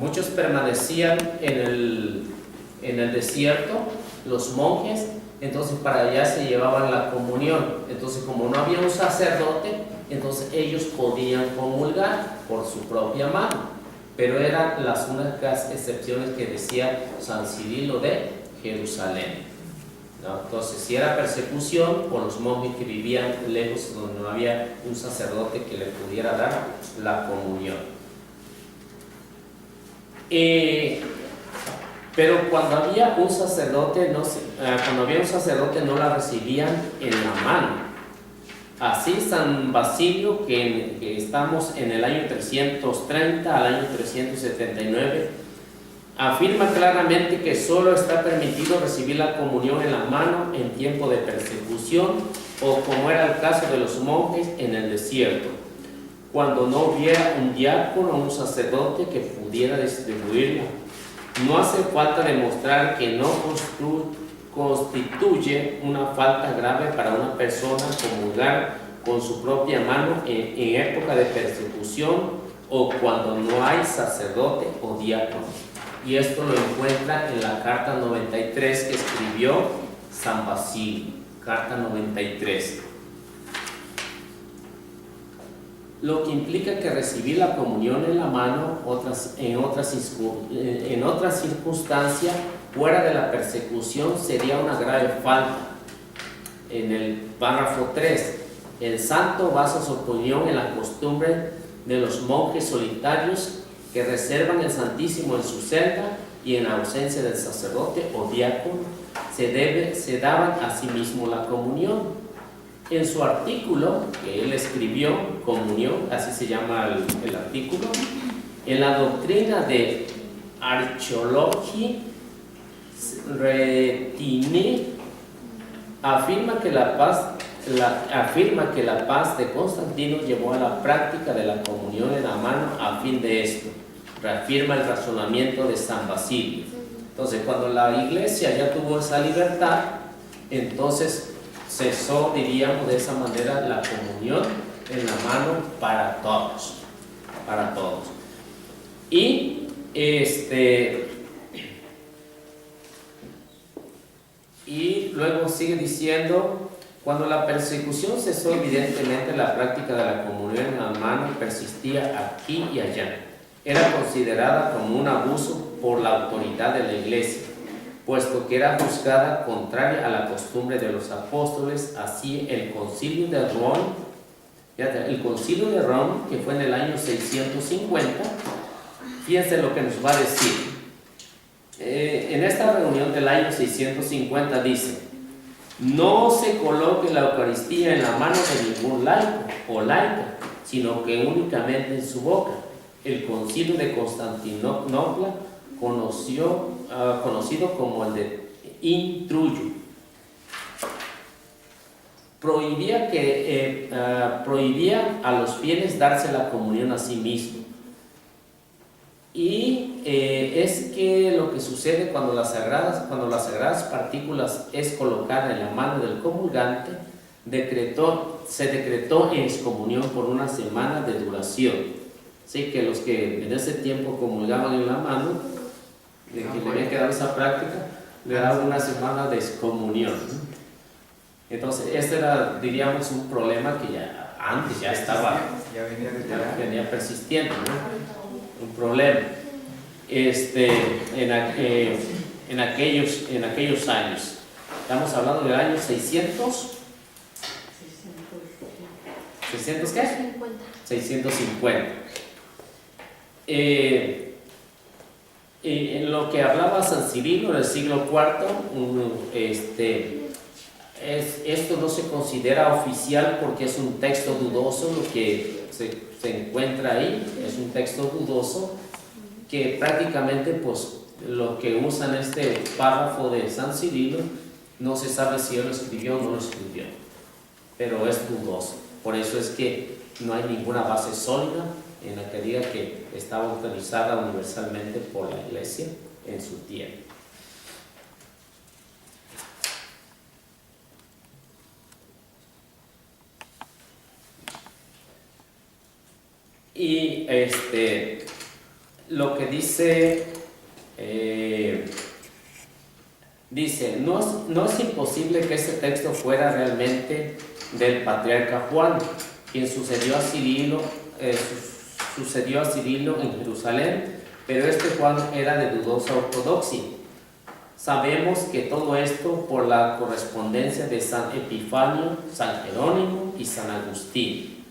muchos permanecían en el desierto, los monjes, entonces para allá se llevaban la comunión. Entonces, como no había un sacerdote, entonces ellos podían comulgar por su propia mano, pero eran las únicas excepciones que decía San Cirilo de Jerusalén, ¿no? Entonces, si era persecución por los monjes que vivían lejos, donde no había un sacerdote que le pudiera dar la comunión. Pero cuando había un sacerdote, no la recibían en la mano. Así San Basilio, que estamos en el año 330 al año 379, afirma claramente que solo está permitido recibir la comunión en la mano en tiempo de persecución, o como era el caso de los monjes en el desierto, cuando no hubiera un diácono o un sacerdote que pudiera distribuirla. No hace falta demostrar que no constituye una falta grave para una persona comulgar con su propia mano en época de persecución o cuando no hay sacerdote o diácono. Y esto lo encuentra en la carta 93 que escribió San Basilio, carta 93. Lo que implica que recibir la comunión en la mano en otras circunstancias fuera de la persecución sería una grave falta. En el párrafo 3, el santo basa su opinión en la costumbre de los monjes solitarios que reservan el Santísimo en su celda y en ausencia del sacerdote o diácono se daban a sí mismo la comunión. En su artículo que él escribió, Comunión, así se llama el artículo, en la doctrina de Archeologia Retine, afirma que la paz de Constantino llevó a la práctica de la comunión en la mano a fin de esto. Reafirma el razonamiento de San Basilio. Entonces, cuando la iglesia ya tuvo esa libertad, entonces cesó, diríamos de esa manera, la comunión en la mano para todos. Y luego sigue diciendo: cuando la persecución cesó, evidentemente la práctica de la comunión en la mano persistía aquí y allá. Era considerada como un abuso por la autoridad de la iglesia, puesto que era juzgada contraria a la costumbre de los apóstoles. Así el concilio de Roma, que fue en el año 650, fíjense lo que nos va a decir. En esta reunión del año 650 dice: no se coloque la Eucaristía en la mano de ningún laico o laica, sino que únicamente en su boca. El concilio de Constantinopla, conocido como el de Intruyo, prohibía a los fieles darse la comunión a sí mismo. Y es que lo que sucede cuando las sagradas partículas es colocada en la mano del comulgante, se decretó excomunión por una semana de duración. Así que los que en ese tiempo comulgaban en la mano, de que le había quedado esa práctica, le daban una semana de excomunión, ¿no? Entonces, este era, diríamos, un problema que ya antes ya estaba, venía persistiendo, ¿no? Un problema. En aquellos años, estamos hablando del año 600 ¿qué? 650. En lo que hablaba San Cirilo en el siglo IV, esto no se considera oficial porque es un texto dudoso. Lo que se encuentra ahí es un texto dudoso que prácticamente, pues, lo que usan este párrafo de San Cirilo, no se sabe si él lo escribió o no lo escribió, pero es dudoso. Por eso es que no hay ninguna base sólida en la que diga que estaba autorizada universalmente por la Iglesia en su tiempo. Y lo que dice, no es imposible que este texto fuera realmente del patriarca Juan, quien sucedió a Cirilo en Jerusalén, pero este Juan era de dudosa ortodoxia. Sabemos que todo esto por la correspondencia de San Epifanio, San Jerónimo y San Agustín.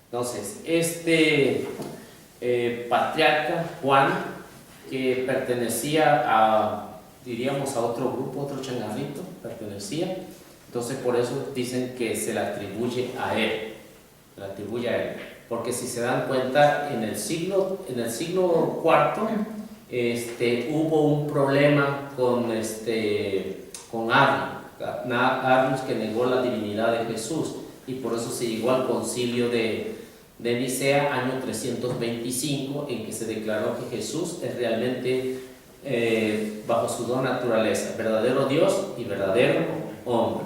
Entonces, este patriarca Juan, que pertenecía diríamos a otro grupo, otro changarrito, pertenecía, entonces por eso dicen que se le atribuye a él, porque si se dan cuenta, en el siglo IV hubo un problema con Arrius, que negó la divinidad de Jesús, y por eso se llegó al concilio de Nicea, año 325, en que se declaró que Jesús es realmente, bajo su don naturaleza, verdadero Dios y verdadero hombre.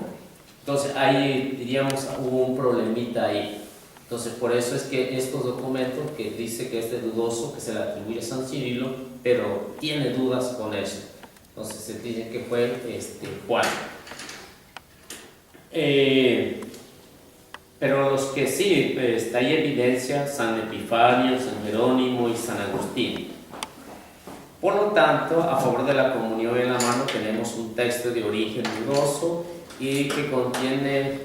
Entonces ahí diríamos hubo un problemita ahí. Entonces por eso es que estos documentos que dice que es de dudoso, que se le atribuye a San Cirilo, pero tiene dudas con eso. Entonces se dice que fue Juan. Pero los que sí, hay evidencia, San Epifanio, San Jerónimo y San Agustín. Por lo tanto, a favor de la comunión en la mano tenemos un texto de origen dudoso y que contiene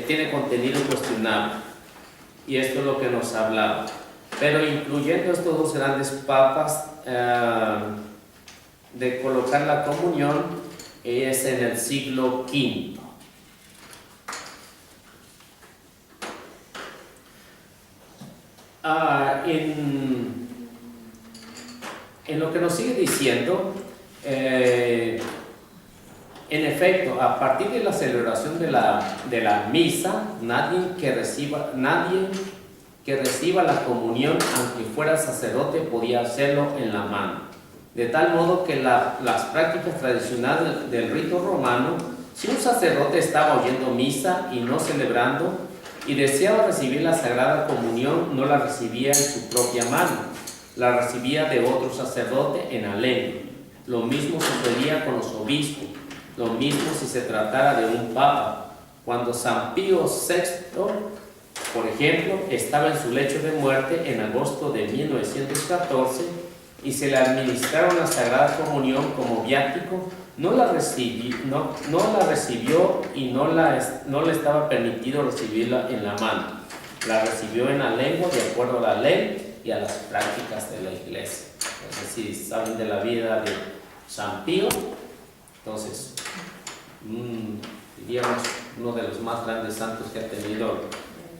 tiene contenido cuestionable. Y esto es lo que nos hablaba. Pero incluyendo estos dos grandes papas, de colocar la comunión es en el siglo V. En lo que nos sigue diciendo, en efecto, a partir de la celebración de la misa, nadie que reciba la comunión, aunque fuera sacerdote, podía hacerlo en la mano. De tal modo que las prácticas tradicionales del rito romano, si un sacerdote estaba oyendo misa y no celebrando, y deseaba recibir la Sagrada Comunión, no la recibía en su propia mano, la recibía de otro sacerdote en la lengua. Lo mismo sucedía con los obispos, lo mismo si se tratara de un papa. Cuando San Pío VI, por ejemplo, estaba en su lecho de muerte en agosto de 1914 y se le administraron la Sagrada Comunión como viático, no la recibió y no le estaba permitido recibirla en la mano. La recibió en la lengua de acuerdo a la ley y a las prácticas de la iglesia. Entonces, si saben de la vida de San Pío, entonces, diríamos, uno de los más grandes santos que ha tenido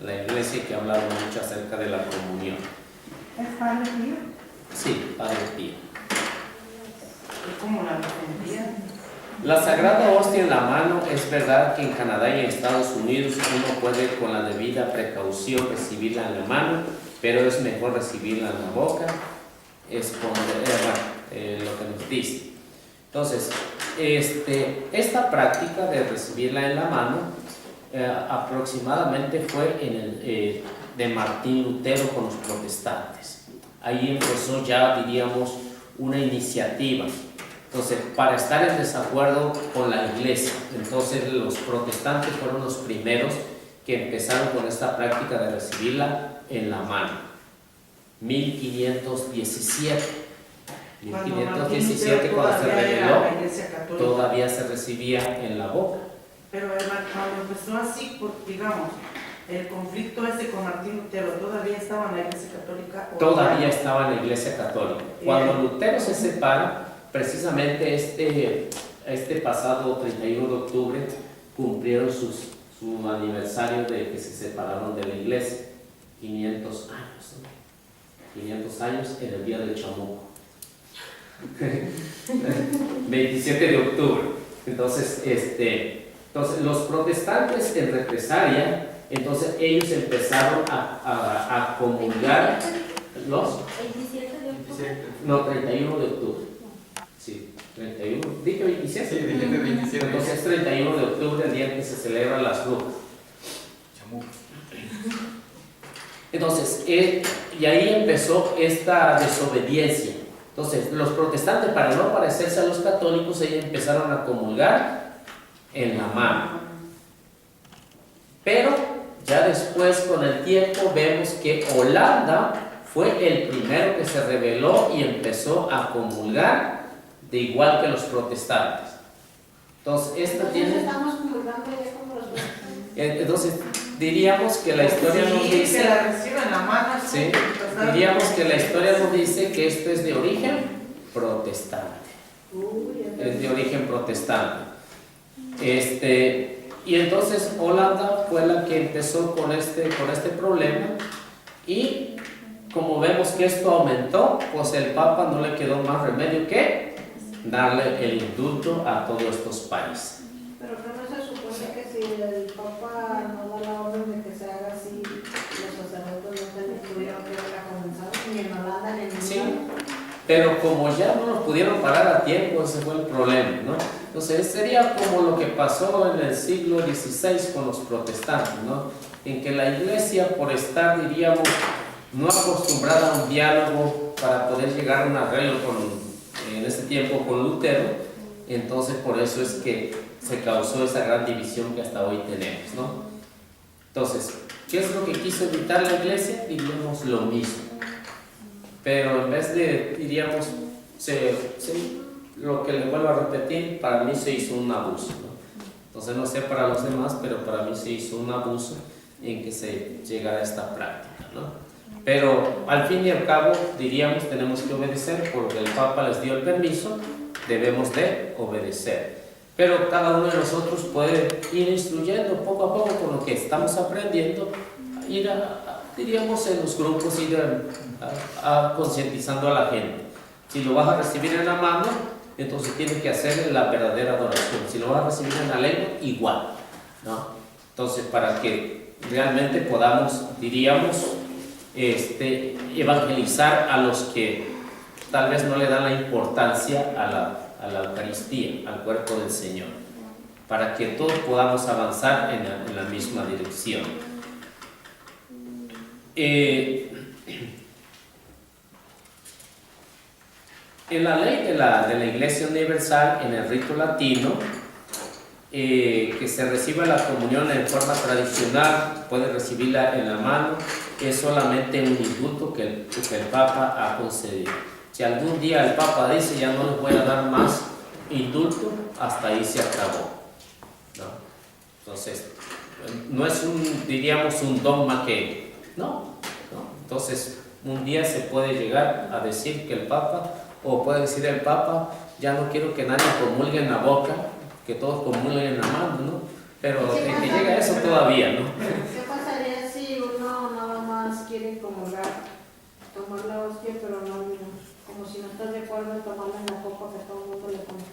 la iglesia y que ha hablado mucho acerca de la comunión. ¿Es Padre Pío? Sí, Padre Pío. ¿Cómo la defendía? La Sagrada Hostia en la mano, es verdad que en Canadá y en Estados Unidos uno puede con la debida precaución recibirla en la mano, pero es mejor recibirla en la boca, lo que nos dice. Entonces, esta práctica de recibirla en la mano aproximadamente fue de Martín Lutero con los protestantes. Ahí empezó ya, diríamos, una iniciativa. Entonces, para estar en desacuerdo con la iglesia, entonces los protestantes fueron los primeros que empezaron con esta práctica de recibirla en la mano. 1517. 1517, cuando se reveló, todavía se recibía en la boca. Pero cuando empezó así, digamos, el conflicto ese con Martín Lutero, ¿todavía estaba en la Iglesia Católica? Todavía estaba en la Iglesia Católica. Cuando Lutero se separa, precisamente este pasado 31 de octubre, cumplieron su aniversario de que se separaron de la Iglesia. 500 años, ¿no? 500 años en el día del Chamuco. 27 de octubre. Entonces, los protestantes en represalia, entonces ellos empezaron a comulgar los... No, 31 de octubre. Sí, 31. ¿Dije 27? Sí, dije 27. Entonces 31 de octubre, el día en que se celebran las brujas. Entonces, y ahí empezó esta desobediencia. Entonces, los protestantes, para no parecerse a los católicos, ellos empezaron a comulgar en la mano. Pero ya después, con el tiempo, vemos que Holanda fue el primero que se rebeló y empezó a comulgar de igual que los protestantes. Entonces, estamos comulgando ya como los protestantes. Entonces, diríamos que la historia nos dice... que la reciben la mano. Sí, diríamos que la historia nos dice que esto es de origen protestante. Es de origen protestante. Y entonces Holanda fue la que empezó con este problema, y como vemos que esto aumentó, pues el Papa no le quedó más remedio que darle el indulto a todos estos países. Pero no se supone que si el Papa no da la orden de que se haga así, los sacerdotes no tuvieron que haber comenzado ni en Holanda ni en ningún Sí, lado. pero como ya no los pudieron parar a tiempo, ese fue el problema, ¿no? Entonces sería como lo que pasó en el siglo XVI con los protestantes, ¿no? En que la iglesia, por estar, diríamos, no acostumbrada a un diálogo para poder llegar a un arreglo en ese tiempo con Lutero, entonces por eso es que se causó esa gran división que hasta hoy tenemos, ¿no? Entonces, ¿qué es lo que quiso evitar la iglesia? Diríamos lo mismo. Pero en vez de, diríamos, lo que le vuelvo a repetir, para mí se hizo un abuso, ¿no? Entonces no sé para los demás, pero para mí se hizo un abuso en que se llegara a esta práctica, ¿no? Pero al fin y al cabo, diríamos, tenemos que obedecer porque el Papa les dio el permiso, debemos de obedecer. Pero cada uno de nosotros puede ir instruyendo poco a poco con lo que estamos aprendiendo, ir diríamos en los grupos, ir concientizando a la gente. Si lo vas a recibir en la mano, entonces tienes que hacer la verdadera adoración. Si lo vas a recibir en la lengua, igual, ¿no? Entonces, para que realmente podamos, diríamos, evangelizar a los que tal vez no le dan la importancia a la Eucaristía, al cuerpo del Señor, para que todos podamos avanzar en la misma dirección. En la ley de la Iglesia Universal, en el rito latino, que se reciba la comunión en forma tradicional, puede recibirla en la mano, es solamente un indulto que el Papa ha concedido. Si algún día el Papa dice ya no les voy a dar más indulto, hasta ahí se acabó, ¿no? Entonces, no es diríamos un dogma que, no. Entonces, un día se puede llegar a decir que el Papa, o puede decir el Papa, ya no quiero que nadie comulgue en la boca, que todos comulguen en la mano, ¿no? Pero de que llega a eso todavía, ¿no? ¿Qué pasaría si uno nada más quiere comulgar, tomar la hostia, pero no, como si no estás de acuerdo en tomarla en la copa que todo el mundo le pone?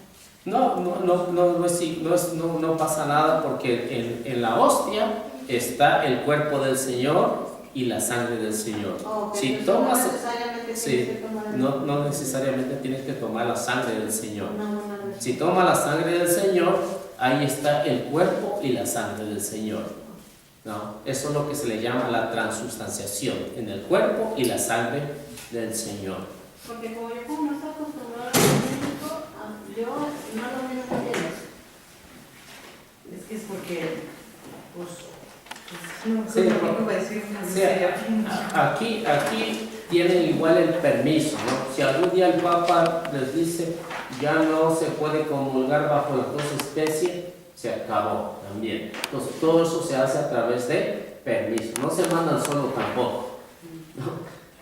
No pasa nada, porque en la hostia está el cuerpo del Señor y la sangre del Señor. Si tomas, no necesariamente tienes que tomar la sangre del Señor. Si tomas la sangre del Señor, ahí está el cuerpo y la sangre del Señor, ¿no? Eso es lo que se le llama la transubstanciación, en el cuerpo y la sangre del Señor. Porque como yo como no estoy acostumbrada a México, yo no lo mismo que ellos. Es que es porque, pues Sí, aquí tienen igual el permiso, ¿no? Si algún día el Papa les dice ya no se puede comulgar bajo las dos especies, se acabó también. Entonces todo eso se hace a través de permiso, no se mandan solo tampoco, ¿no?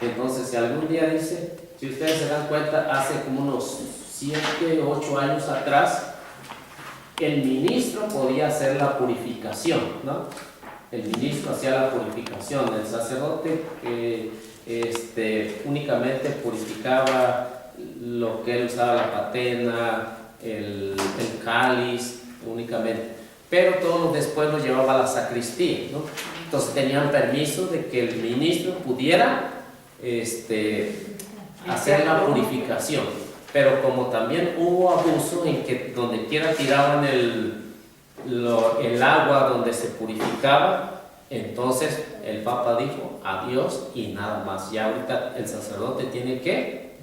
Entonces si algún día dice, si ustedes se dan cuenta, hace como unos 7 o 8 años atrás, el ministro podía hacer la purificación, ¿no? El ministro hacía la purificación, el sacerdote únicamente purificaba lo que él usaba, la patena, el cáliz, únicamente, pero todo después lo llevaba a la sacristía, ¿no? Entonces tenían permiso de que el ministro pudiera hacer la purificación, pero como también hubo abuso en que donde quiera tiraban el agua donde se purificaba, Entonces el Papa dijo adiós y nada más. Ya ahorita el sacerdote tiene que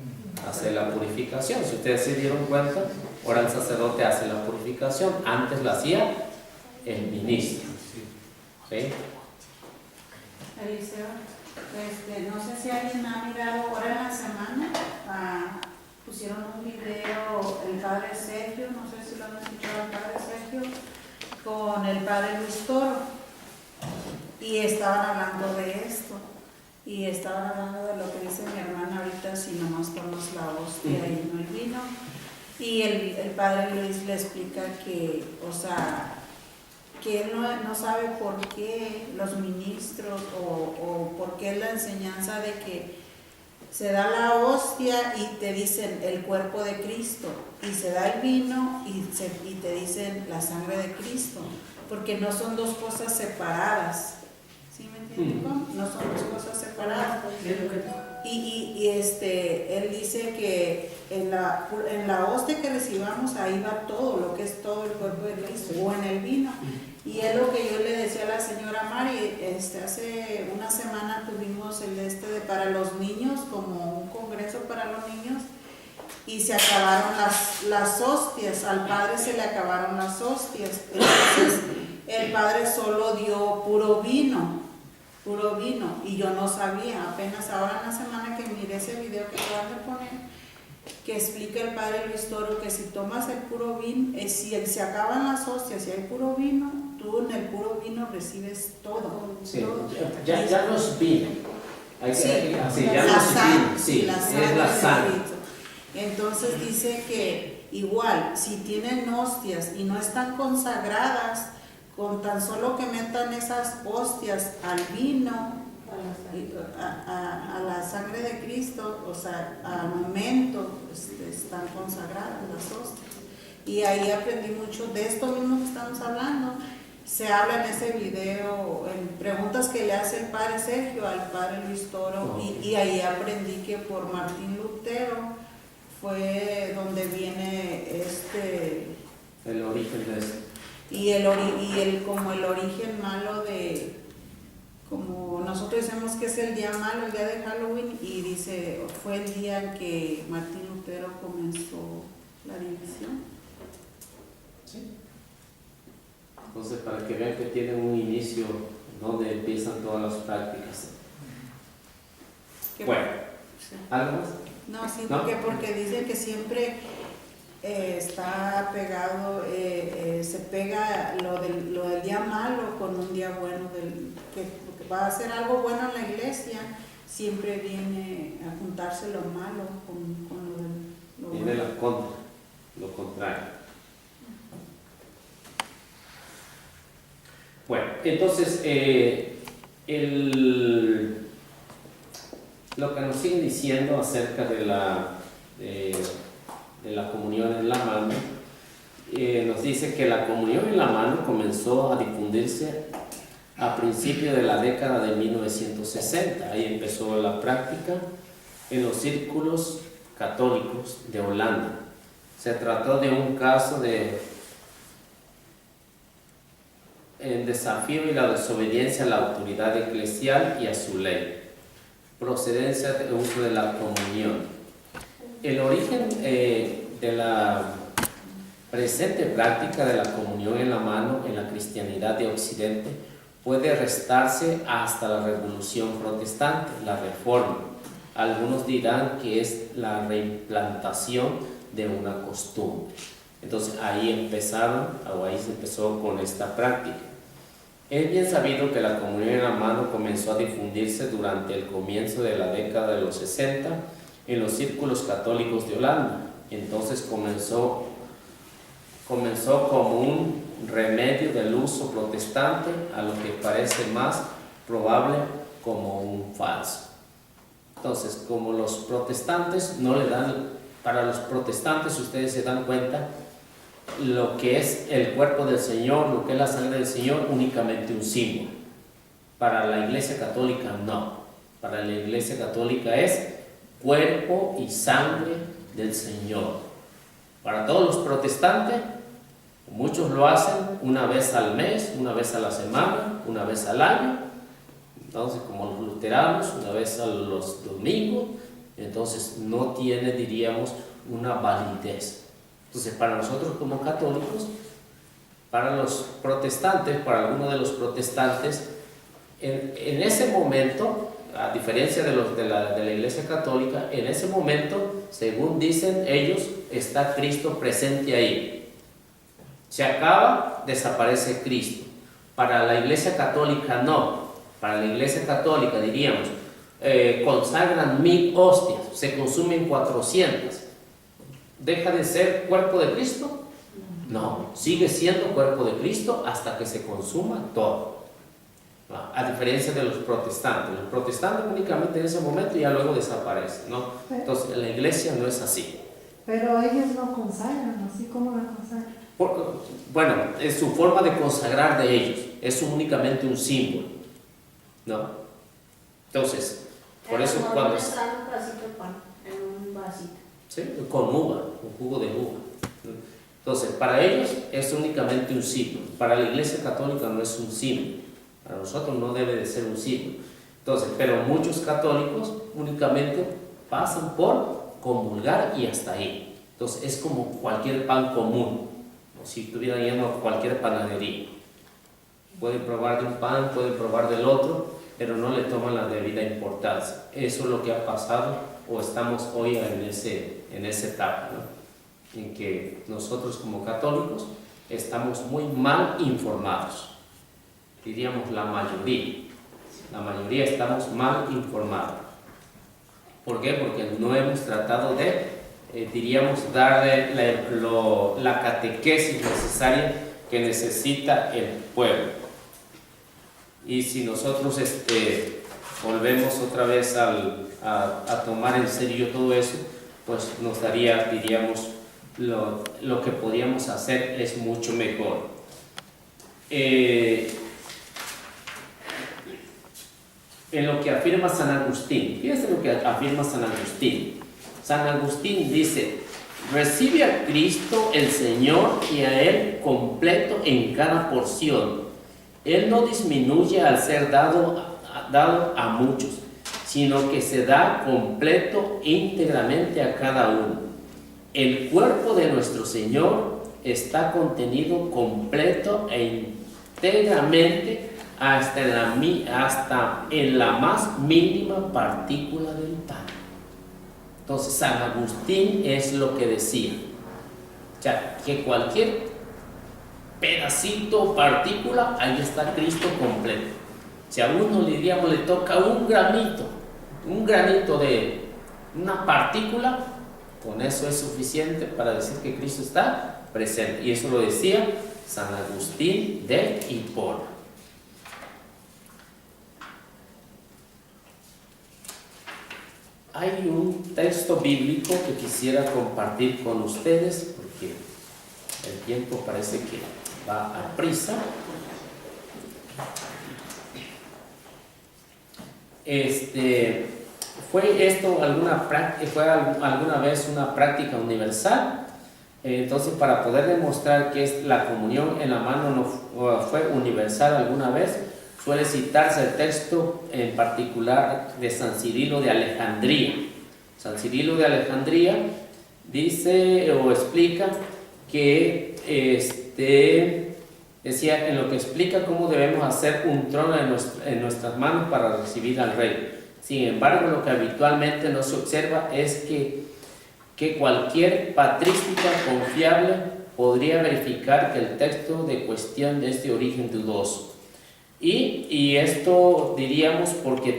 hacer la purificación. Si ustedes se dieron cuenta, ahora el sacerdote hace la purificación. Antes la hacía el ministro. ¿Sí? Eliseo, no sé si alguien ha mirado ahora en la semana, pusieron un video el padre Sergio, no sé si lo han escuchado el padre Sergio, con el padre Luis Toro, y estaban hablando de esto, y estaban hablando de lo que dice mi hermana ahorita, si nomás tomas la hostia y no el vino, y el padre Luis le explica que, o sea, que él no sabe por qué los ministros o por qué la enseñanza de que se da la hostia y te dicen el cuerpo de Cristo, y se da el vino y te dicen la sangre de Cristo, porque no son dos cosas separadas. ¿Sí me entienden? No son dos cosas separadas. Y él dice que en la hostia que recibamos, ahí va todo, lo que es todo el cuerpo de Cristo, o en el vino. Y es lo que yo le decía a la señora Mari, hace una semana tuvimos para los niños, como un congreso para los niños, y se acabaron las hostias, al padre se le acabaron las hostias, entonces el padre solo dio puro vino, y yo no sabía, apenas ahora en la semana que miré ese video que acaban de poner, que explica el padre Luis Toro que si tomas el puro vino, si se acaban las hostias, si hay puro vino, tú en el puro vino recibes todo. Sí, todo. ya no es vino. Ya no la es vino. Sí, la es la sangre. Entonces dice que igual, si tienen hostias y no están consagradas, con tan solo que metan esas hostias al vino, a la sangre de Cristo, o sea, al momento están consagradas las hostias. Y ahí aprendí mucho de esto mismo que estamos hablando. Se habla en ese video, en preguntas que le hace el padre Sergio al padre Luis Toro, y ahí aprendí que por Martín Lutero fue donde viene el origen de eso. Como el origen malo de, como nosotros decimos que es el día malo, el día de Halloween, y dice, fue el día en que Martín Lutero comenzó la división. Sí. Entonces, para que vean que tienen un inicio donde empiezan todas las prácticas. Bueno, sí. ¿Algo más? No, sí, ¿No? porque dicen que siempre está pegado, se pega lo del día malo con un día bueno, que va a hacer algo bueno en la iglesia, siempre viene a juntarse lo malo con lo Viene bueno. lo contrario. Bueno, entonces, lo que nos siguen diciendo acerca de la comunión en la mano, nos dice que la comunión en la mano comenzó a difundirse a principios de la década de 1960. Ahí empezó la práctica en los círculos católicos de Holanda. Se trató de un caso de el desafío y la desobediencia a la autoridad eclesial y a su ley, procedencia de uso de la comunión. El origen de la presente práctica de la comunión en la mano en la cristianidad de Occidente puede restarse hasta la Revolución Protestante, la Reforma. Algunos dirán que es la reimplantación de una costumbre. Entonces ahí se empezó con esta práctica. Es bien sabido que la comunión en la mano comenzó a difundirse durante el comienzo de la década de los 60 en los círculos católicos de Holanda. Entonces comenzó como un remedio del uso protestante a lo que parece más probable como un falso. Entonces, como los protestantes no le dan, para los protestantes, ustedes se dan cuenta, lo que es el cuerpo del Señor, lo que es la sangre del Señor, únicamente un símbolo. Para la Iglesia Católica no. Para la Iglesia Católica es cuerpo y sangre del Señor. Para todos los protestantes, muchos lo hacen una vez al mes, una vez a la semana, una vez al año, Entonces, como los luteranos, una vez a los domingos, entonces no tiene, diríamos, una validez. Entonces, para nosotros como católicos, para los protestantes, para algunos de los protestantes, en ese momento, a diferencia de la Iglesia Católica, en ese momento, según dicen ellos, está Cristo presente ahí. Se acaba, desaparece Cristo. Para la Iglesia Católica no. Para la Iglesia Católica, diríamos, consagran 1000 hostias, se consumen 400. ¿Deja de ser cuerpo de Cristo? No, sigue siendo cuerpo de Cristo hasta que se consuma todo. A diferencia de los protestantes únicamente en ese momento y ya luego desaparecen, ¿no? Entonces, en la iglesia no es así. Pero ellos no consagran, así como la consagran. Bueno, es su forma de consagrar de ellos, es únicamente un símbolo, ¿no? Entonces, por eso cuando... un pedacito de pan en un vasito. ¿Sí? Con uva, con jugo de uva. Entonces, para ellos es únicamente un símbolo, para la Iglesia Católica no es un símbolo. Para nosotros no debe de ser un símbolo. Entonces, pero muchos católicos únicamente pasan por comulgar y hasta ahí. Entonces, es como cualquier pan común, o si estuvieran yendo a cualquier panadería. Pueden probar de un pan, pueden probar del otro, pero no le toman la debida importancia. Eso es lo que ha pasado, o estamos hoy en esa etapa, ¿no? En que nosotros como católicos estamos muy mal informados. Diríamos la mayoría estamos mal informados. ¿Por qué? Porque no hemos tratado de, diríamos, darle la catequesis necesaria que necesita el pueblo. Y si nosotros volvemos otra vez a tomar en serio todo eso, pues nos daría, diríamos, lo que podríamos hacer es mucho mejor. En lo que afirma San Agustín, fíjense lo que afirma San Agustín. San Agustín dice: recibe a Cristo el Señor y a Él completo en cada porción. Él no disminuye al ser dado a muchos, sino que se da completo íntegramente a cada uno. El cuerpo de nuestro Señor está contenido completo e íntegramente hasta en la más mínima partícula del pan. Entonces San Agustín es lo que decía, o sea, que cualquier pedacito, partícula, ahí está Cristo completo. Si a uno le toca un granito de una partícula, con eso es suficiente para decir que Cristo está presente. Y eso lo decía San Agustín de Hipona. Hay un texto bíblico que quisiera compartir con ustedes, porque el tiempo parece que va a prisa. ¿Fue esto alguna vez una práctica universal? Entonces, para poder demostrar que la comunión en la mano no fue universal alguna vez, suele citarse el texto en particular de San Cirilo de Alejandría. San Cirilo de Alejandría dice o explica que decía en lo que explica cómo debemos hacer un trono en nuestras manos para recibir al rey. Sin embargo, lo que habitualmente no se observa es que cualquier patrística confiable podría verificar que el texto de cuestión es de origen dudoso. Y esto diríamos porque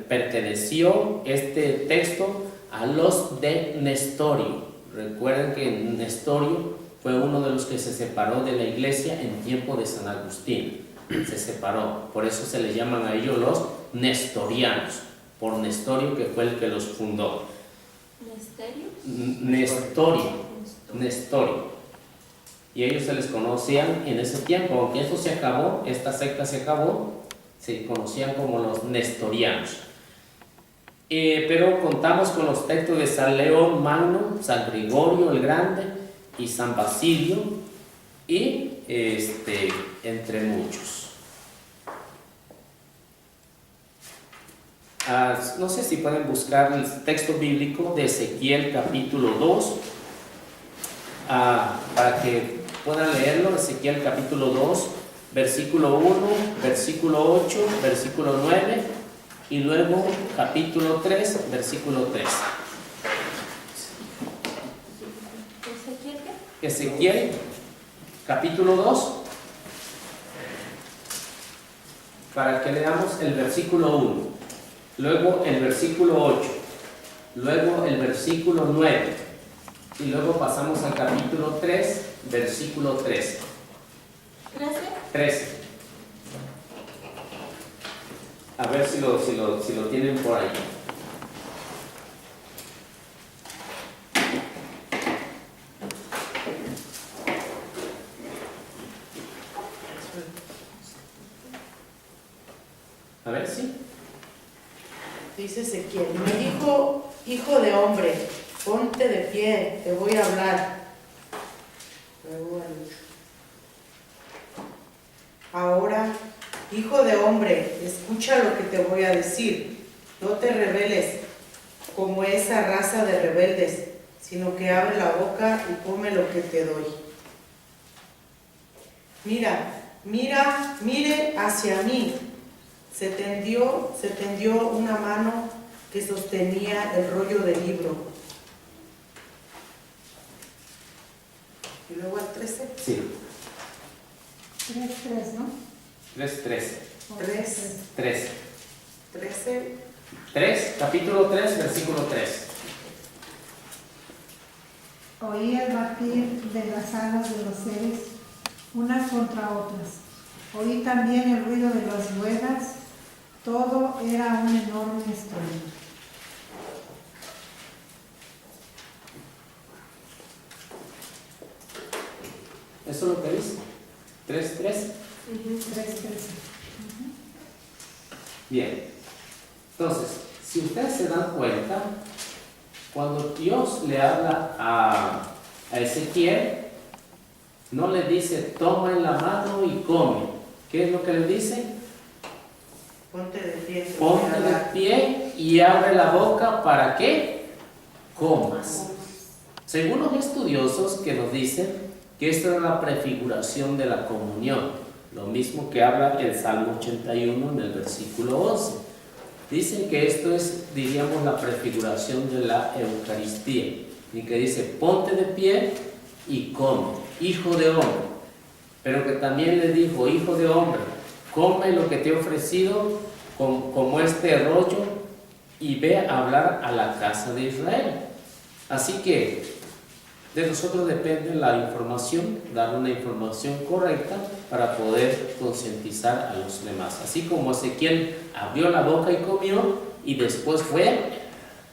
perteneció este texto a los de Nestorio. Recuerden que Nestorio fue uno de los que se separó de la iglesia en tiempo de San Agustín. Se separó, por eso se les llaman a ellos los nestorianos, por Nestorio, que fue el que los fundó. Nestorio. Y ellos se les conocían en ese tiempo, aunque esto se acabó, esta secta se acabó, se conocían como los nestorianos. Pero contamos con los textos de San León Magno, San Gregorio el Grande y San Basilio, y entre muchos. No sé si pueden buscar el texto bíblico de Ezequiel capítulo 2, para que puedan leerlo. Ezequiel capítulo 2, versículo 1, versículo 8, versículo 9 y luego capítulo 3, versículo 3. ¿Ezequiel qué? Ezequiel capítulo 2, para que leamos el versículo 1, luego el versículo 8, luego el versículo 9 y luego pasamos al capítulo 3, versículo 13. 13. A ver si lo tienen por ahí. A ver si. Dice Ezequiel, me dijo, hijo de hombre, ponte de pie, te voy a hablar. Luego ahora, hijo de hombre, escucha lo que te voy a decir. No te rebeles como esa raza de rebeldes, sino que abre la boca y come lo que te doy. Mire hacia mí. Se tendió una mano que sostenía el rollo del libro. Y luego al 13. Sí. 3, ¿no? 3, 13. 13. 3, capítulo 3, versículo 3. Oí el batir de las alas de los seres, unas contra otras. Oí también el ruido de las ruedas. Todo era un enorme estruendo. ¿Eso es lo que dice? 3, 3. 3. Bien. Entonces, si ustedes se dan cuenta, cuando Dios le habla a Ezequiel, no le dice toma en la mano y come. ¿Qué es lo que le dice? Ponte de pie. Ponte de pie y abre la boca para que comas. Según los estudiosos que nos dicen que esto es la prefiguración de la comunión, lo mismo que habla el Salmo 81 en el versículo 11. Dicen que esto es, diríamos, la prefiguración de la Eucaristía, y que dice ponte de pie y come, hijo de hombre, pero que también le dijo, hijo de hombre, come lo que te he ofrecido como este rollo y ve a hablar a la casa de Israel. Así que de nosotros depende la información, dar una información correcta para poder concientizar a los demás. Así como Ezequiel abrió la boca y comió y después fue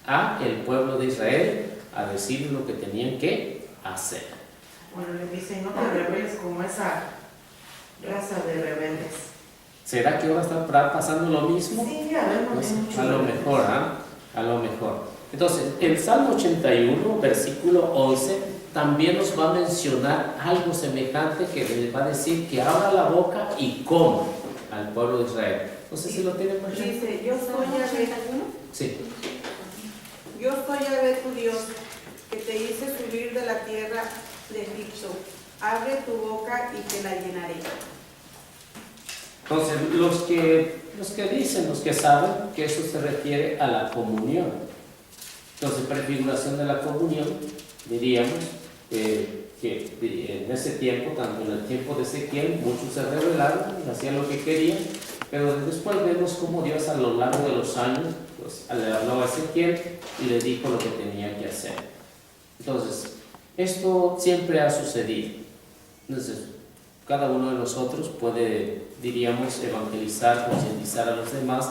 a el pueblo de Israel a decir lo que tenían que hacer. Bueno, le dice, no te rebeles como esa raza de rebeldes. ¿Será que ahora está pasando lo mismo? Sí, ya vemos Pues, mucho. a lo mejor, a lo mejor. Entonces, el Salmo 81, versículo 11, también nos va a mencionar algo semejante, que le va a decir que abra la boca y coma al pueblo de Israel. No sé si lo tienen por ahí. Dice, yo soy Yahvé, Sí. yo soy Yahvé tu Dios, que te hice subir de la tierra de Egipto. Abre tu boca y te la llenaré. Entonces, los que dicen, los que saben que eso se refiere a la comunión. Entonces, prefiguración de la comunión, diríamos que en ese tiempo, tanto en el tiempo de Ezequiel, muchos se rebelaron, hacían lo que querían, pero después vemos cómo Dios a lo largo de los años pues, le habló a Ezequiel y le dijo lo que tenía que hacer. Entonces, esto siempre ha sucedido. Entonces, cada uno de nosotros puede, diríamos, evangelizar, concientizar a los demás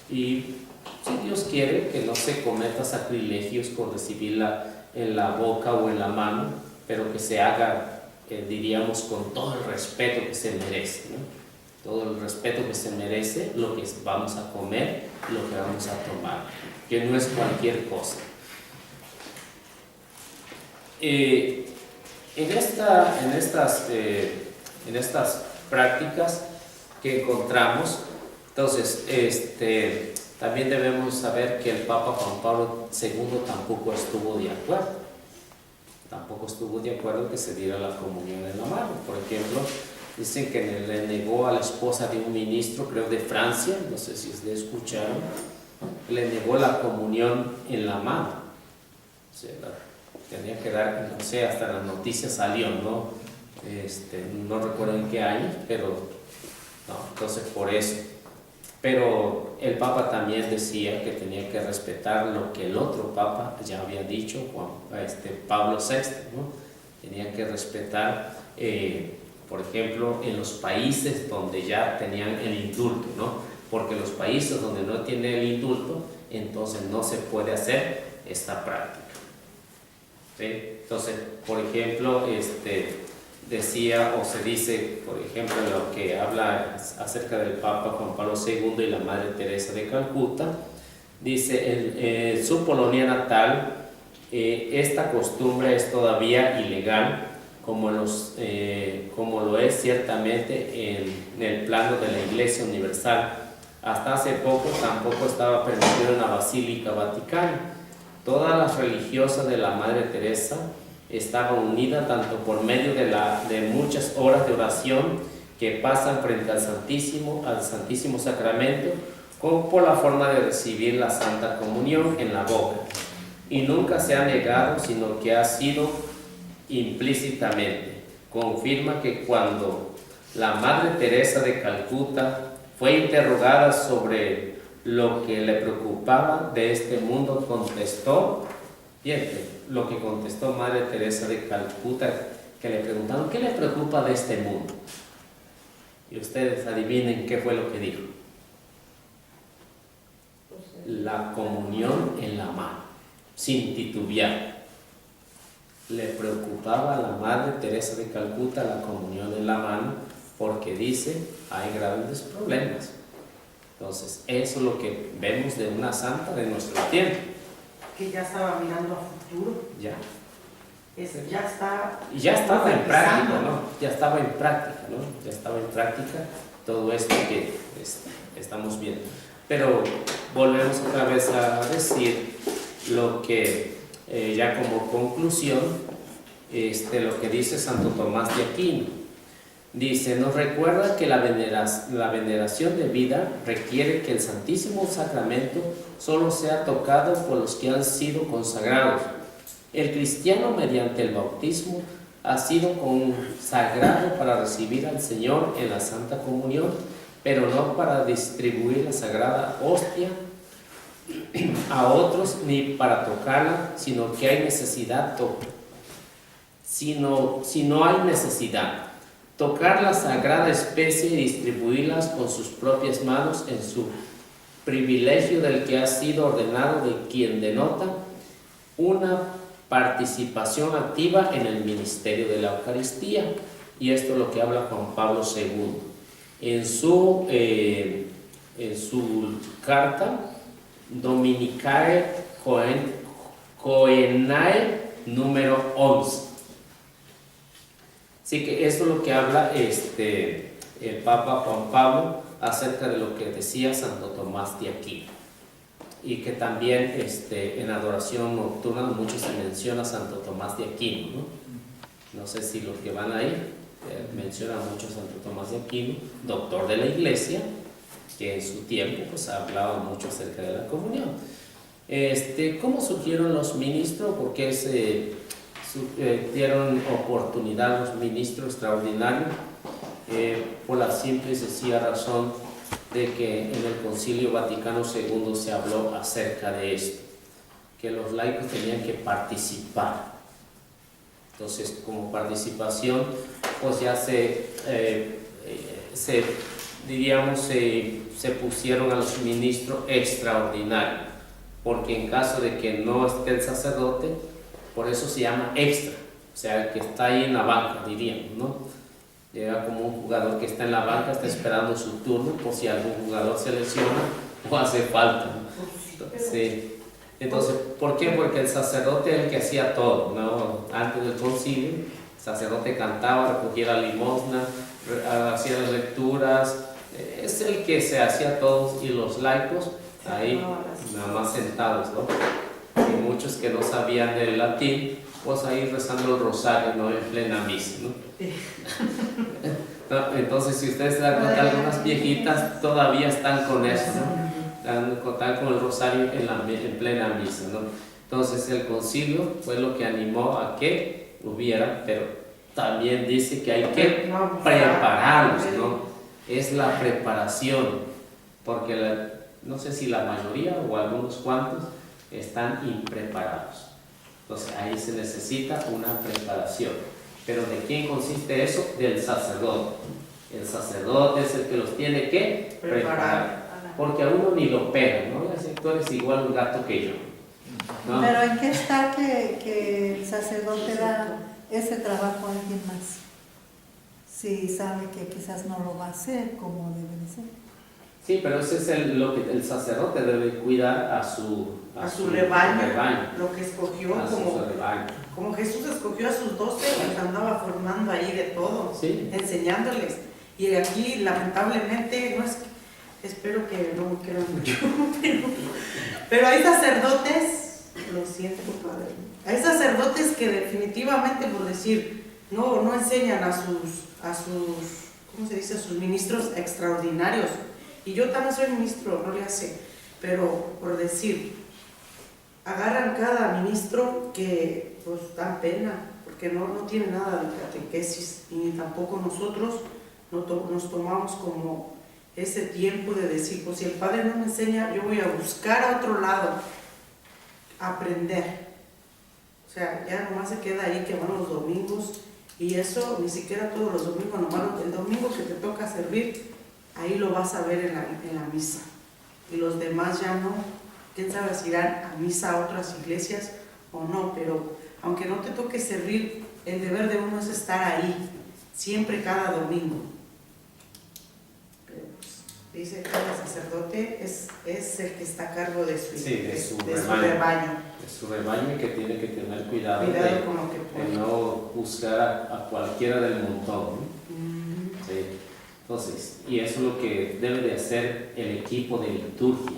y si Dios quiere que no se cometa sacrilegios por recibirla en la boca o en la mano, pero que se haga, diríamos, con todo el respeto que se merece, ¿no? Todo el respeto que se merece lo que vamos a comer, lo que vamos a tomar, que no es cualquier cosa. En estas prácticas que encontramos, entonces, También debemos saber que el Papa Juan Pablo II tampoco estuvo de acuerdo. Tampoco estuvo de acuerdo que se diera la comunión en la mano. Por ejemplo, dicen que le negó a la esposa de un ministro, creo de Francia, no sé si ustedes escucharon, le negó la comunión en la mano. O sea, tenía que dar, no sé, hasta la noticia salió, ¿no? No recuerdo en qué año, pero no, entonces por eso. Pero el Papa también decía que tenía que respetar lo que el otro Papa ya había dicho, Pablo VI, ¿no? Tenía que respetar, por ejemplo, en los países donde ya tenían el indulto, ¿no? Porque los países donde no tienen el indulto, entonces no se puede hacer esta práctica. ¿Sí? Entonces, por ejemplo, decía o se dice, por ejemplo, lo que habla acerca del Papa Juan Pablo II y la Madre Teresa de Calcuta, dice, en su Polonia natal, esta costumbre es todavía ilegal, como lo es ciertamente en el plano de la Iglesia Universal. Hasta hace poco tampoco estaba permitido en la Basílica Vaticana. Todas las religiosas de la Madre Teresa estaban unidas tanto por medio de muchas horas de oración que pasan frente al Santísimo Sacramento, como por la forma de recibir la Santa Comunión en la boca. Y nunca se ha negado, sino que ha sido implícitamente. Confirma que cuando la Madre Teresa de Calcuta fue interrogada sobre lo que le preocupaba de este mundo, contestó, fíjate, lo que contestó Madre Teresa de Calcuta, que le preguntaron, ¿qué le preocupa de este mundo? Y ustedes adivinen qué fue lo que dijo. La comunión en la mano, sin titubear. Le preocupaba a la Madre Teresa de Calcuta la comunión en la mano, porque dice, hay grandes problemas. Entonces, eso es lo que vemos de una santa de nuestro tiempo. Que ya estaba mirando a futuro. Ya. Ya está. Y ya estaba en práctica, ¿no? Ya estaba en práctica, ¿no? Ya estaba en práctica todo esto que estamos viendo. Pero volvemos otra vez a decir lo que, ya como conclusión, lo que dice Santo Tomás de Aquino. Dice, nos recuerda que la veneración de vida requiere que el Santísimo Sacramento solo sea tocado por los que han sido consagrados. El cristiano, mediante el bautismo, ha sido consagrado para recibir al Señor en la Santa Comunión, pero no para distribuir la Sagrada Hostia a otros ni para tocarla, sino que hay necesidad, si no hay necesidad. Tocar la sagrada especie y distribuirlas con sus propias manos en su privilegio del que ha sido ordenado, de quien denota una participación activa en el ministerio de la Eucaristía. Y esto es lo que habla Juan Pablo II en su carta Dominicae Coenae número 11. Así que esto es lo que habla el Papa Juan Pablo acerca de lo que decía Santo Tomás de Aquino. Y que también en adoración nocturna mucho se menciona Santo Tomás de Aquino, ¿no? No sé si los que van ahí mencionan mucho a Santo Tomás de Aquino, doctor de la Iglesia, que en su tiempo pues hablaba mucho acerca de la comunión. ¿Cómo surgieron los ministros? Porque dieron oportunidad a los ministros extraordinarios por la simple y sencilla razón de que en el Concilio Vaticano II se habló acerca de esto, que los laicos tenían que participar. Entonces, como participación, pues ya se pusieron a los ministros extraordinarios, porque en caso de que no esté el sacerdote, por eso se llama extra, o sea, el que está ahí en la banca, diríamos, ¿no? Llega como un jugador que está en la banca, está esperando su turno por si algún jugador se lesiona o hace falta, ¿no? Sí. Entonces, ¿por qué? Porque el sacerdote era el que hacía todo, ¿no? Antes del concilio, el sacerdote cantaba, recogía la limosna, hacía las lecturas, es el que se hacía todo, y los laicos ahí, nada más sentados, ¿no? Y muchos que no sabían el latín, pues ahí rezando el rosario, ¿no? En plena misa, ¿no? No, entonces, si ustedes se dan cuenta, algunas viejitas todavía están con eso, ¿no? Están con el rosario en plena misa, ¿no? Entonces, el concilio fue lo que animó a que hubiera, pero también dice que hay que prepararlos, ¿no? Es la preparación, porque no sé si la mayoría o algunos cuantos están impreparados. Entonces ahí se necesita una preparación. ¿Pero de quién consiste eso? Del sacerdote. El sacerdote es el que los tiene que preparar. Porque a uno ni lo pega, ¿no? Así, tú eres igual un gato que yo, ¿no? Pero ¿en qué está que el sacerdote da ese trabajo a alguien más? Si sabe que quizás no lo va a hacer como debe de ser. Sí, pero ese es lo que el sacerdote debe cuidar a su rebaño, lo que escogió, a su rebaño. como Jesús escogió a sus 12, los andaba formando ahí de todo, Sí. enseñándoles. Y aquí, lamentablemente, no es, espero que no me quieran mucho, pero hay sacerdotes, lo siento, padre, hay sacerdotes que definitivamente, por decir, no enseñan a sus, ¿cómo se dice?, a sus ministros extraordinarios. Y yo también soy ministro, no le hace, pero por decir, agarran cada ministro que pues dan pena, porque no tiene nada de catequesis, y tampoco nosotros nos tomamos como ese tiempo de decir, pues si el Padre no me enseña, yo voy a buscar a otro lado, aprender. O sea, ya nomás se queda ahí que van los domingos, y eso ni siquiera todos los domingos, nomás el domingo que te toca servir, ahí lo vas a ver en la misa. Y los demás ya no. Quién sabe si irán a misa a otras iglesias o no, pero aunque no te toque servir, el deber de uno es estar ahí, siempre cada domingo. Pero, pues, dice que el sacerdote es el que está a cargo de su rebaño. De su rebaño, y que tiene que tener cuidado Con lo que de pone. no juzgar a cualquiera del montón, ¿no? Sí. Entonces, y eso es lo que debe de hacer el equipo de liturgia.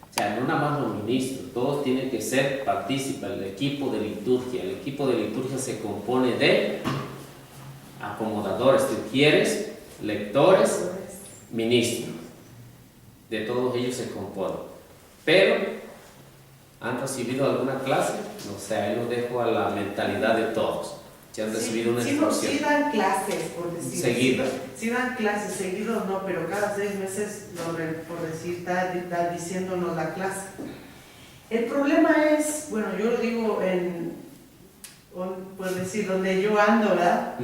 O sea, no nada más los ministros, todos tienen que ser partícipes, el equipo de liturgia. El equipo de liturgia se compone de acomodadores, si quieres, lectores, ministros. De todos ellos se compone. Pero, ¿han recibido alguna clase? No sé, ahí lo dejo a la mentalidad de todos. Si han recibido una instrucción. Sí dan clases, por decir. Seguidas. Sí dan clases, seguidos no, pero cada 6 meses, por decir, está diciéndonos la clase. El problema es, bueno, yo lo digo por decir, donde yo ando, ¿verdad?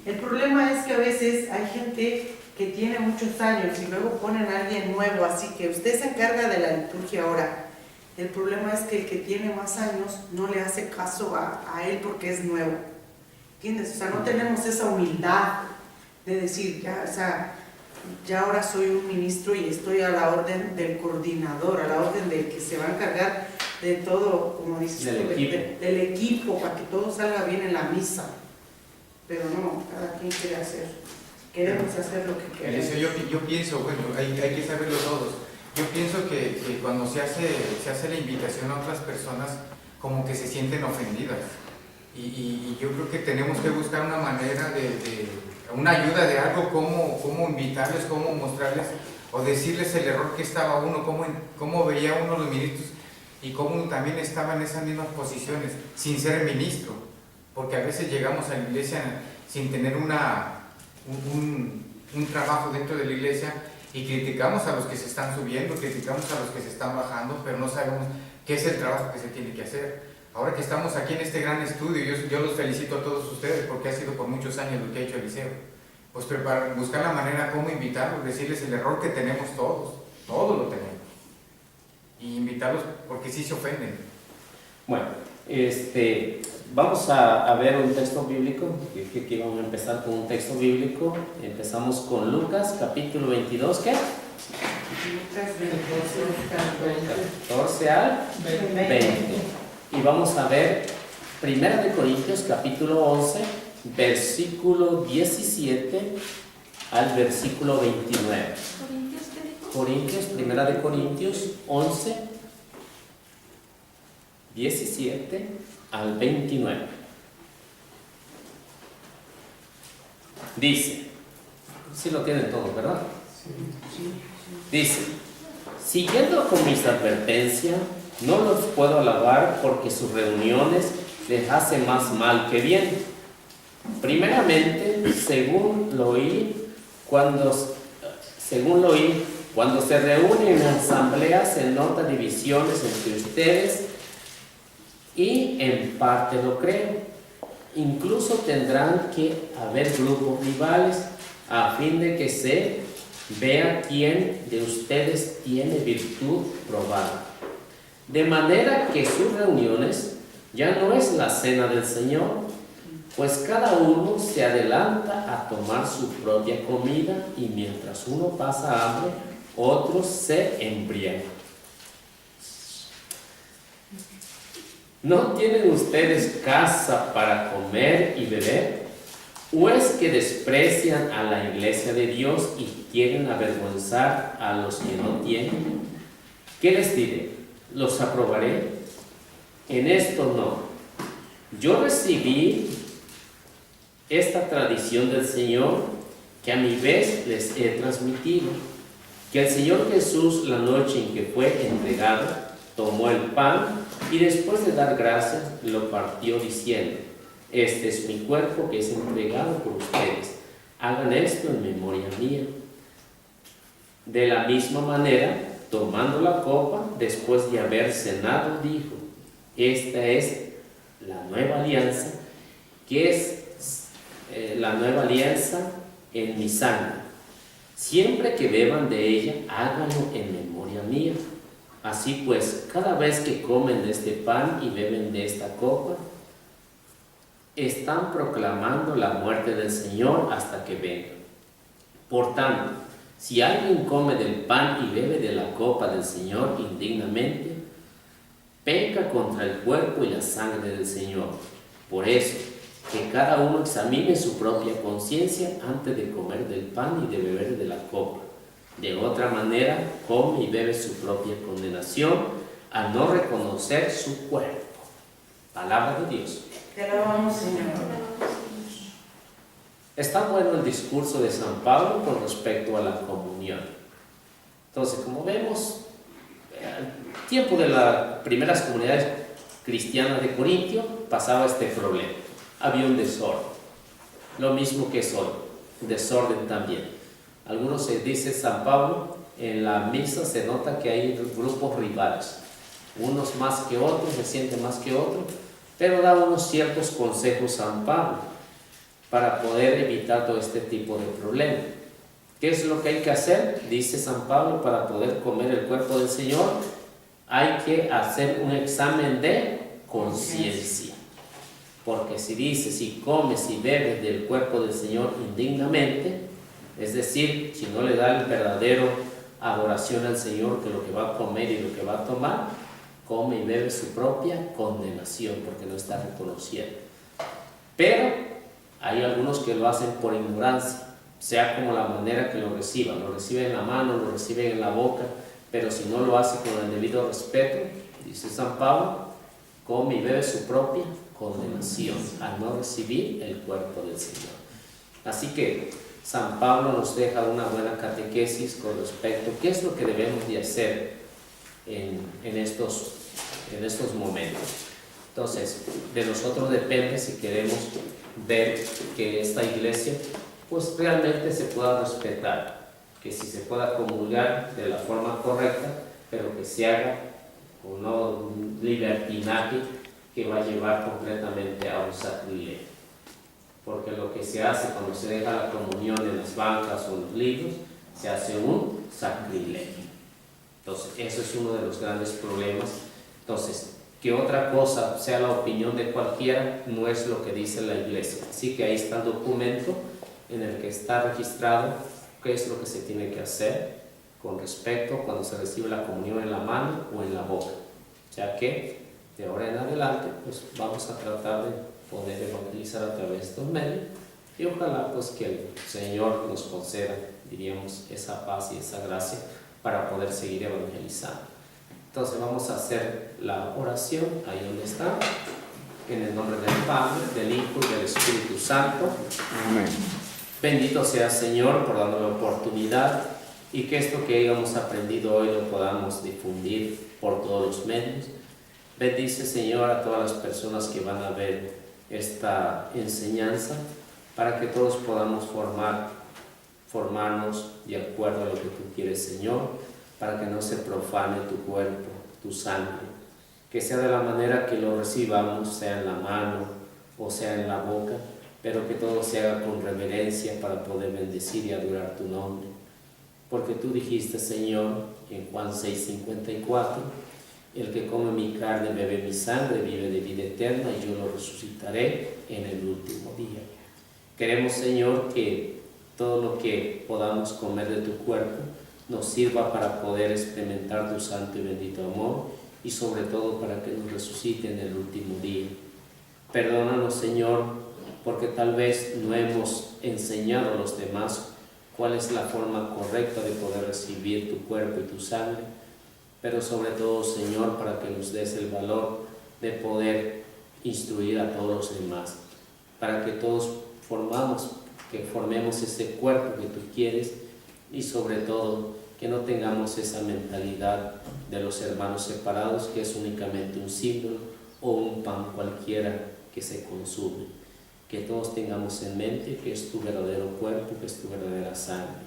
El problema es que a veces hay gente que tiene muchos años y luego ponen a alguien nuevo, así que usted se encarga de la liturgia ahora. El problema es que el que tiene más años no le hace caso a él porque es nuevo. ¿Entiendes? O sea, no tenemos esa humildad de decir, ya ahora soy un ministro y estoy a la orden del coordinador, a la orden del que se va a encargar de todo, como dices, del equipo, para que todo salga bien en la misa. Pero no, cada quien quiere queremos hacer lo que queremos. Yo pienso, bueno, hay que saberlo todos. Yo pienso que cuando se hace la invitación a otras personas, como que se sienten ofendidas. Y yo creo que tenemos que buscar una manera una ayuda de algo, cómo invitarles, cómo mostrarles o decirles el error que estaba uno, cómo veía uno los ministros y cómo también estaba en esas mismas posiciones sin ser ministro, porque a veces llegamos a la iglesia sin tener un trabajo dentro de la iglesia y criticamos a los que se están subiendo, criticamos a los que se están bajando, pero no sabemos qué es el trabajo que se tiene que hacer. Ahora que estamos aquí en este gran estudio, yo los felicito a todos ustedes porque ha sido por muchos años lo que ha hecho Eliseo. Pues buscar la manera cómo invitarlos, decirles el error que tenemos todos lo tenemos. Y invitarlos porque sí se ofenden. Bueno, vamos a ver un texto bíblico, que vamos a empezar con un texto bíblico. Empezamos con Lucas, capítulo 22, ¿qué? Lucas 14 al 20. Y vamos a ver 1 Corintios capítulo 11, versículo 17 al versículo 29. ¿Corintios qué dijo? Corintios, Primera de Corintios 11, 17 al 29. Dice, si lo tienen todos, ¿verdad? Dice, siguiendo con mis advertencias, no los puedo alabar porque sus reuniones les hacen más mal que bien. Primeramente, según lo oí, cuando se reúnen en asambleas se notan divisiones entre ustedes y en parte lo creo. Incluso tendrán que haber grupos rivales a fin de que se vea quién de ustedes tiene virtud probada. De manera que sus reuniones ya no es la cena del Señor, pues cada uno se adelanta a tomar su propia comida y mientras uno pasa hambre, otro se embriaga. ¿No tienen ustedes casa para comer y beber? ¿O es que desprecian a la iglesia de Dios y quieren avergonzar a los que no tienen? ¿Qué les diré? ¿Los aprobaré? En esto no. Yo recibí esta tradición del Señor que a mi vez les he transmitido, que el Señor Jesús, la noche en que fue entregado, tomó el pan y después de dar gracias lo partió diciendo: este es mi cuerpo que es entregado por ustedes, hagan esto en memoria mía. De la misma manera, tomando la copa, después de haber cenado, dijo: esta es la nueva alianza, que es la nueva alianza en mi sangre. Siempre que beban de ella, háganlo en memoria mía. Así pues, cada vez que comen de este pan y beben de esta copa, están proclamando la muerte del Señor hasta que venga. Por tanto, si alguien come del pan y bebe de la copa del Señor indignamente, peca contra el cuerpo y la sangre del Señor. Por eso, que cada uno examine su propia conciencia antes de comer del pan y de beber de la copa. De otra manera, come y bebe su propia condenación al no reconocer su cuerpo. Palabra de Dios. Te alabamos, Señor. Está bueno el discurso de San Pablo con respecto a la comunión. Entonces, como vemos, al tiempo de las primeras comunidades cristianas de Corintio pasaba este problema. Había un desorden, lo mismo que es hoy, desorden también. Algunos se dice San Pablo, en la misa se nota que hay grupos rivales, unos más que otros, se sienten más que otros, pero da unos ciertos consejos San Pablo para poder evitar todo este tipo de problemas. ¿Qué es lo que hay que hacer? Dice San Pablo, para poder comer el cuerpo del Señor, hay que hacer un examen de conciencia. Porque si dice, si comes y bebes del cuerpo del Señor indignamente, es decir, si no le da el verdadero adoración al Señor, que lo que va a comer y lo que va a tomar, come y bebe su propia condenación, porque no está reconociendo. Pero hay algunos que lo hacen por ignorancia, sea como la manera que lo reciban en la mano, lo reciben en la boca, pero si no lo hace con el debido respeto, dice San Pablo, come y bebe su propia condenación al no recibir el cuerpo del Señor. Así que San Pablo nos deja una buena catequesis con respecto a qué es lo que debemos de hacer en estos momentos. Entonces, de nosotros depende si queremos ver que esta iglesia pues realmente se pueda respetar, que si se pueda comulgar de la forma correcta, pero que se haga con no libertinaje que va a llevar completamente a un sacrilegio. Porque lo que se hace cuando se deja la comunión en las bancas o en los libros, se hace un sacrilegio. Entonces, eso es uno de los grandes problemas. Entonces, que otra cosa sea la opinión de cualquiera, no es lo que dice la iglesia. Así que ahí está el documento en el que está registrado qué es lo que se tiene que hacer con respecto cuando se recibe la comunión en la mano o en la boca. Ya que de ahora en adelante pues vamos a tratar de poder evangelizar a través de estos medios y ojalá pues que el Señor nos conceda, diríamos, esa paz y esa gracia para poder seguir evangelizando. Entonces vamos a hacer la oración, ahí donde está, en el nombre del Padre, del Hijo y del Espíritu Santo. Amén. Bendito sea Señor por darnos la oportunidad y que esto que hayamos aprendido hoy lo podamos difundir por todos los medios. Bendice Señor a todas las personas que van a ver esta enseñanza para que todos podamos formarnos de acuerdo a lo que tú quieres, Señor, para que no se profane tu cuerpo, tu sangre, que sea de la manera que lo recibamos, sea en la mano o sea en la boca, pero que todo se haga con reverencia para poder bendecir y adorar tu nombre. Porque tú dijiste, Señor, en Juan 6:54, el que come mi carne, bebe mi sangre, vive de vida eterna y yo lo resucitaré en el último día. Queremos, Señor, que todo lo que podamos comer de tu cuerpo nos sirva para poder experimentar tu santo y bendito amor y sobre todo para que nos resucite en el último día. Perdónanos, Señor, porque tal vez no hemos enseñado a los demás cuál es la forma correcta de poder recibir tu cuerpo y tu sangre, pero sobre todo, Señor, para que nos des el valor de poder instruir a todos los demás, para que todos formemos ese cuerpo que tú quieres y sobre todo que no tengamos esa mentalidad de los hermanos separados, que es únicamente un símbolo o un pan cualquiera que se consume. Que todos tengamos en mente que es tu verdadero cuerpo, que es tu verdadera sangre.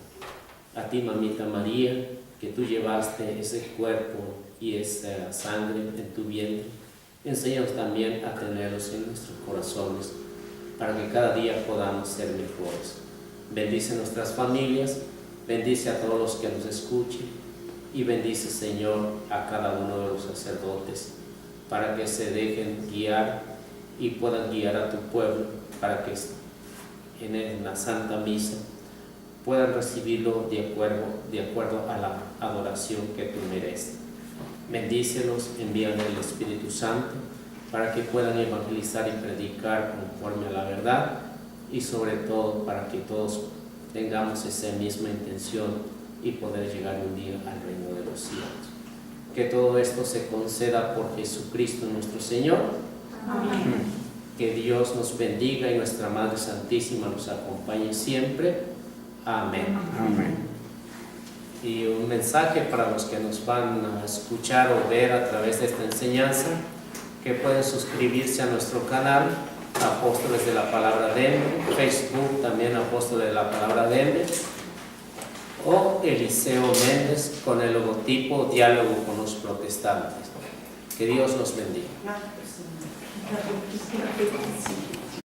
A ti, Mamita María, que tú llevaste ese cuerpo y esa sangre en tu vientre, enséñanos también a tenerlos en nuestros corazones, para que cada día podamos ser mejores. Bendice nuestras familias, bendice a todos los que nos escuchen y bendice, Señor, a cada uno de los sacerdotes, para que se dejen guiar y puedan guiar a tu pueblo, para que en la Santa Misa puedan recibirlo de acuerdo a la adoración que tú mereces. Bendícelos, envíale el Espíritu Santo para que puedan evangelizar y predicar conforme a la verdad y sobre todo para que todos tengamos esa misma intención y poder llegar un día al reino de los cielos. Que todo esto se conceda por Jesucristo nuestro Señor. Amén. Que Dios nos bendiga y nuestra Madre Santísima nos acompañe siempre. Amén. Amén. Y un mensaje para los que nos van a escuchar o ver a través de esta enseñanza, que pueden suscribirse a nuestro canal Apóstoles de la Palabra Denver, Facebook también Apóstoles de la Palabra Denver, o Eliseo Méndez con el logotipo Diálogo con los Protestantes. Que Dios los bendiga. Ah, pues, sí.